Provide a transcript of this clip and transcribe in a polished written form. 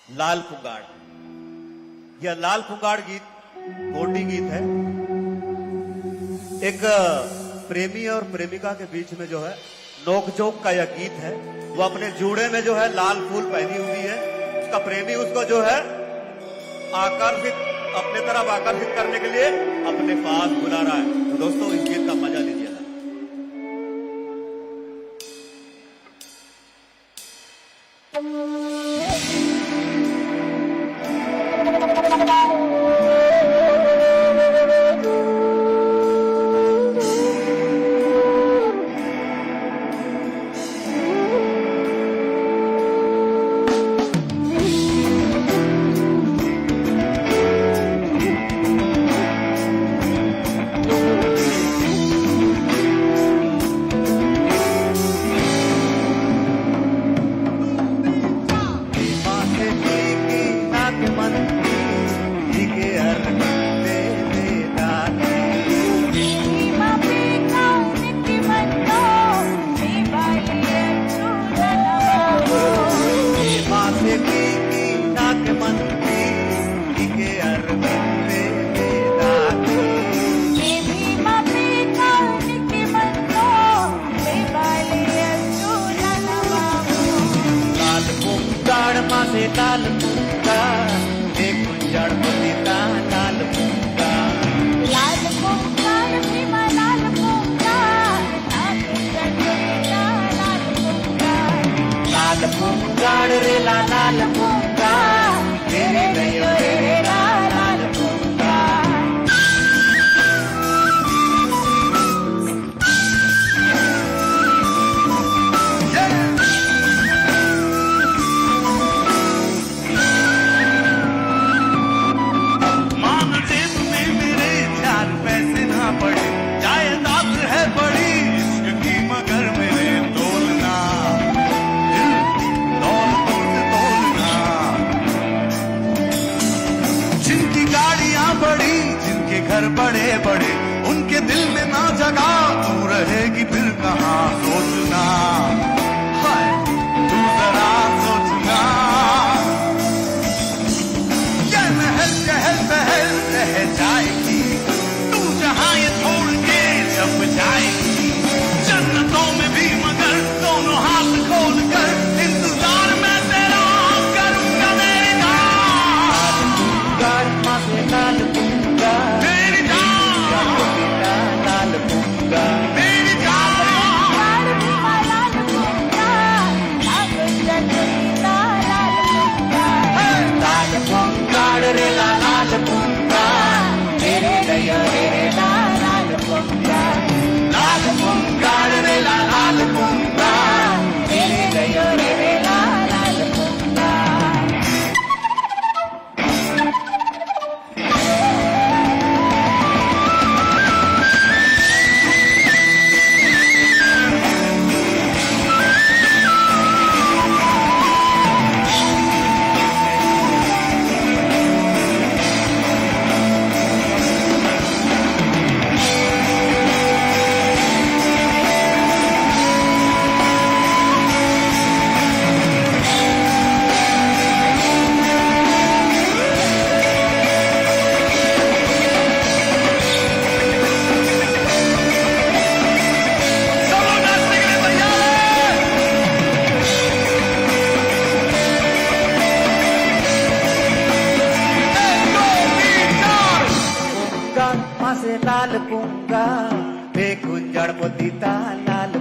लाल पुंगाड़। यह लाल पुंगाड़ गीत गोंडी गीत है। एक प्रेमी और प्रेमिका के बीच में जो है नोकझोंक का यह गीत है। वो अपने जूड़े में जो है लाल फूल पहनी हुई है। उसका प्रेमी उसको जो है आकर्षित, अपने तरफ आकर्षित करने के लिए अपने पास बुला रहा है। तो दोस्तों इस गीत का मजा लीजिए। लाल पुंगा एक कुंजड़ बदीता लाल पुंगा लाल पुंगा भीमा लाल पुंगा लाल पुंगा रे लाल पुंगा तेरे गयो रे लाल पुंगा घर बड़े बड़े उनके दिल में ना जगा, तू रहेगी फिर कहाँ सोचना, हाय तू जरा सोचना। ये महल चहल पहल रह जाएगी, तू जहाँ ये छोड़ के जब जाएगी, जन्नतों में भी मगर दोनों हाथ खोल कर इंतजार मैं तेरा करूंगा मेरी लाल पुंगा लाल पुंगा लाल पुंगा रे लाल पुंगा तेरे गयो रे लाल पुंगा लाल पुंगा रे लाल पुंगा तेरे गयो रे लाल पुंगा। लाल पुंगा एक कुंजड़ बदीता लाल